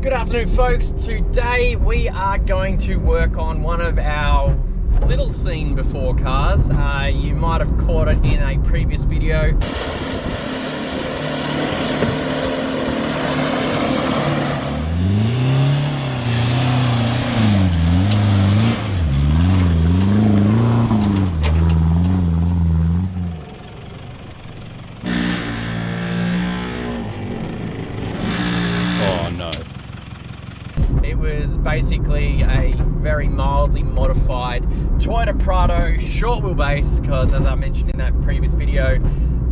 Good afternoon, folks. Today we are going to work on one of our little seen before cars. You might have caught it in a previous video. Basically a very mildly modified Toyota Prado short wheelbase, because as I mentioned in that previous video,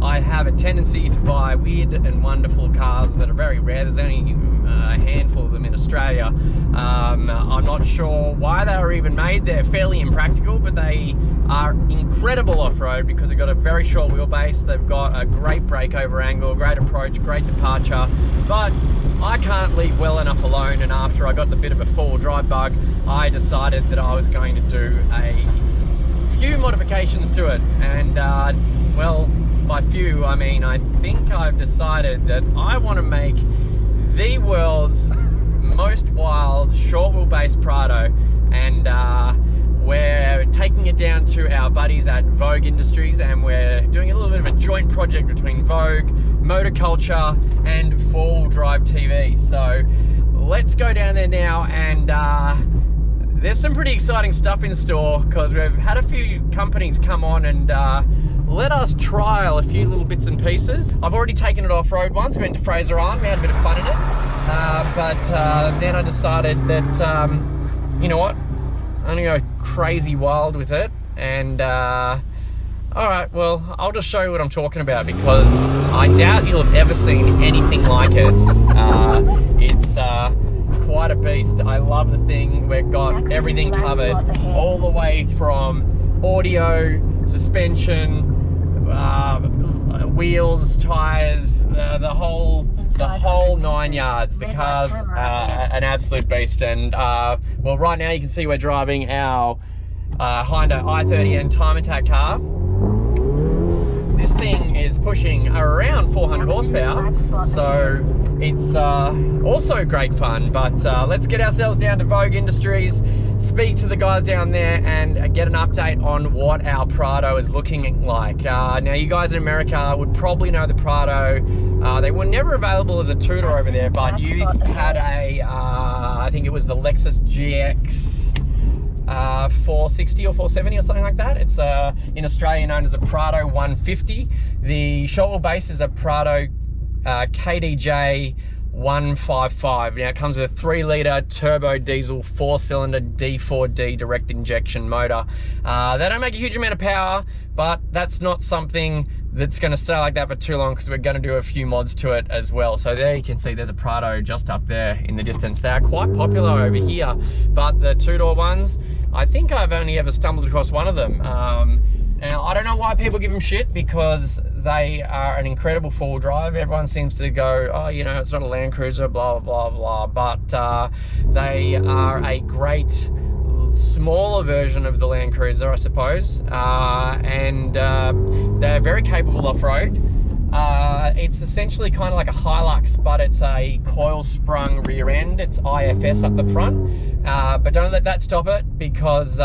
I have a tendency to buy weird and wonderful cars that are very rare. There's only a handful of them in Australia. I'm not sure why they were even made. They're fairly impractical, but they are incredible off-road because they've got a very short wheelbase. They've got a great breakover angle, great approach, great departure, but I can't leave well enough alone. And after I got the bit of a four-wheel drive bug, I decided that I was going to do a few modifications to it. And well, by few I mean I think I've decided that I want to make the world's most wild short wheelbase Prado, and we're taking it down to our buddies at VOGUE Industries, and we're doing a little bit of a joint project between VOGUE, Motor Culture, and four-wheel drive TV. So let's go down there now, and there's some pretty exciting stuff in store because we've had a few companies come on and let us trial a few little bits and pieces. I've already taken it off-road once. We went to Fraser Island, we had a bit of fun in it, but then I decided that, you know what, I'm gonna go crazy wild with it. And alright, well, I'll just show you what I'm talking about, because I doubt you'll have ever seen anything like it. It's quite a beast. I love the thing. We've got everything covered, all the way from audio, suspension, wheels, tires, the whole 9 yards. The car's an absolute beast. And well, right now you can see we're driving our Hyundai i30N time attack car. This thing is pushing around 400 horsepower, so it's also great fun. But let's get ourselves down to VOGUE Industries, speak to the guys down there, and get an update on what our Prado is looking like. Now, you guys in America would probably know the Prado. They were never available as a two-door over there, but you had a, I think it was the Lexus GX 460 or 470 or something like that. It's in Australia known as a Prado 150. The short wheelbase is a Prado KDJ 155. Now it comes with a 3-litre turbo diesel 4-cylinder D4D direct injection motor. They don't make a huge amount of power, but that's not something that's going to stay like that for too long, because we're going to do a few mods to it as well. So there you can see there's a Prado just up there in the distance. They are quite popular over here, but the two-door ones, I think I've only ever stumbled across one of them. Now, I don't know why people give them shit, because they are an incredible four-wheel drive. Everyone seems to go, oh, you know, it's not a Landcruiser, blah, blah, blah, but they are a great smaller version of the Landcruiser, I suppose, and they're very capable off-road. It's essentially kind of like a Hilux, but it's a coil-sprung rear end. It's IFS up the front, but don't let that stop it, because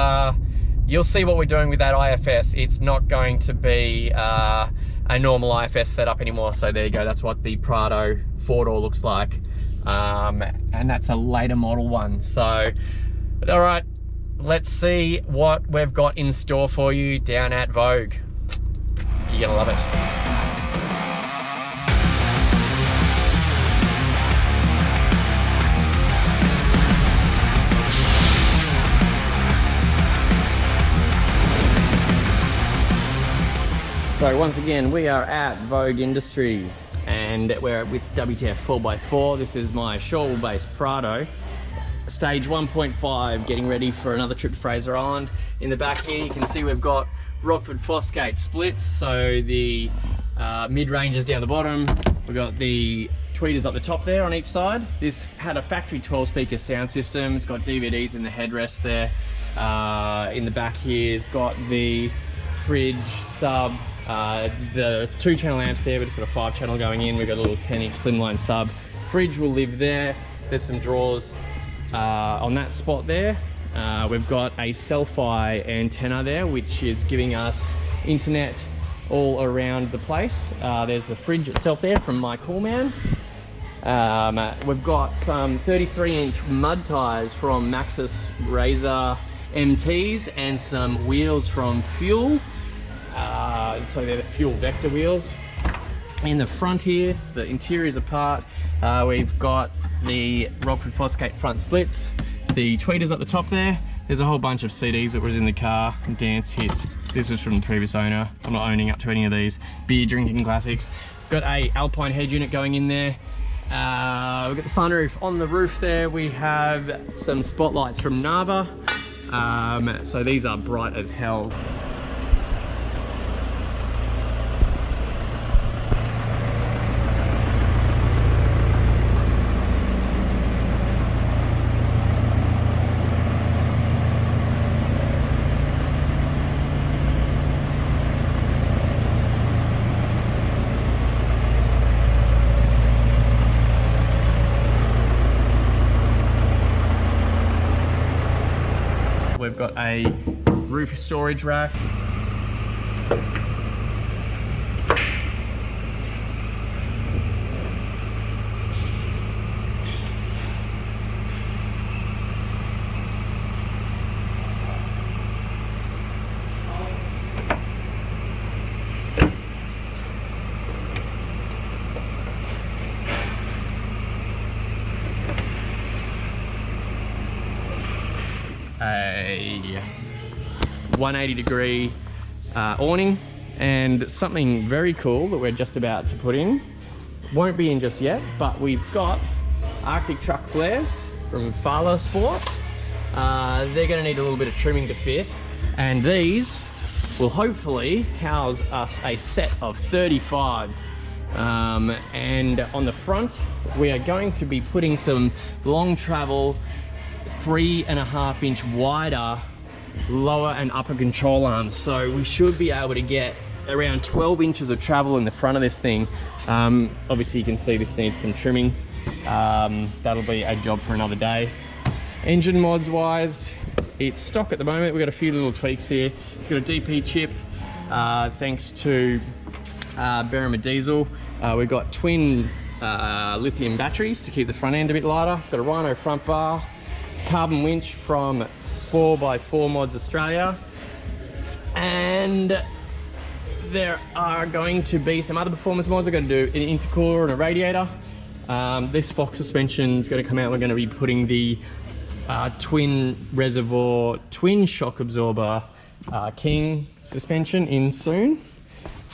you'll see what we're doing with that IFS. It's not going to be a normal IFS setup anymore. So there you go, that's what the Prado 4-door looks like, and that's a later model one. So all right, let's see what we've got in store for you down at VOGUE. You're gonna love it. So once again, we are at VOGUE Industries, and we're with WTF 4x4. This is my short wheelbase Prado, stage 1.5, getting ready for another trip to Fraser Island. In the back here, you can see we've got ROCKFORD FOSGATE splits, so the mid-ranges down the bottom. We've got the tweeters up the top there on each side. This had a factory 12-speaker sound system. It's got DVDs in the headrest there. In the back here, it's got the fridge, sub, the 2-channel amps there, but it's got a 5-channel going in. We've got a little 10-inch slimline sub. Fridge will live there. there's some drawers on that spot there. We've got a selfie antenna there, which is giving us internet all around the place. There's the fridge itself there from MYCOOLMAN. We've got some 33-inch mud tyres from MAXXIS Razor MTs and some wheels from Fuel. So they're the Fuel Vector wheels. In the front here, the interior's apart. We've got the ROCKFORD FOSGATE front splits, the tweeters up the top there. There's a whole bunch of CDs that was in the car, dance hits. This was from the previous owner. I'm not owning up to any of these. Beer drinking classics. Got a Alpine head unit going in there. We've got the sunroof on the roof there. We have some spotlights from NARVA. So these are bright as hell. We've got a roof storage rack. A 180-degree awning, and something very cool that we're just about to put in. Won't be in just yet, but we've got Arctic truck flares from FJALLASPORT. They're going to need a little bit of trimming to fit, and these will hopefully house us a set of 35s. And on the front, we are going to be putting some long travel 3.5-inch wider lower and upper control arms, so we should be able to get around 12 inches of travel in the front of this thing. Obviously you can see this needs some trimming. That'll be a job for another day. Engine mods wise, it's stock at the moment. We've got a few little tweaks here. It's got a DPCHIP thanks to Berrima Diesel. We've got twin lithium batteries to keep the front end a bit lighter. It's got a Rhino front bar, carbon winch from 4x4 Mods Australia, and there are going to be some other performance mods. We're going to do an intercooler and a radiator. This Fox suspension is going to come out. We're going to be putting the twin reservoir, twin shock absorber King suspension in soon,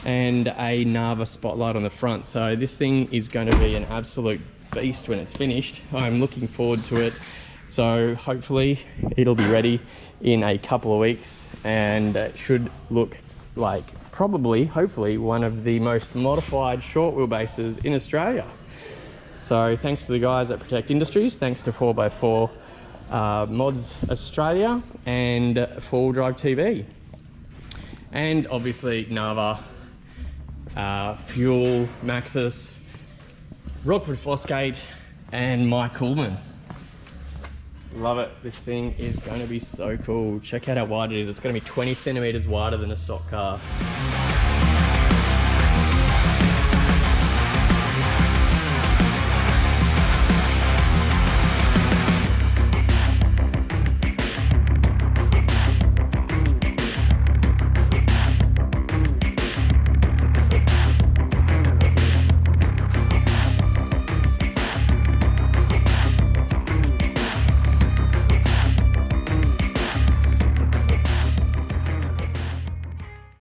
and a NARVA spotlight on the front. So this thing is going to be an absolute beast when it's finished. I'm looking forward to it. So hopefully it'll be ready in a couple of weeks, and it should look like probably, hopefully, one of the most modified short wheelbases in Australia. So thanks to the guys at Protect Industries, thanks to 4x4 Mods Australia and 4-Wheel Drive TV. And obviously NARVA, Fuel, MAXXIS, ROCKFORD FOSGATE and MYCOOLMAN. Love it. This thing is going to be so cool. Check out how wide it is. It's going to be 20 centimeters wider than a stock car.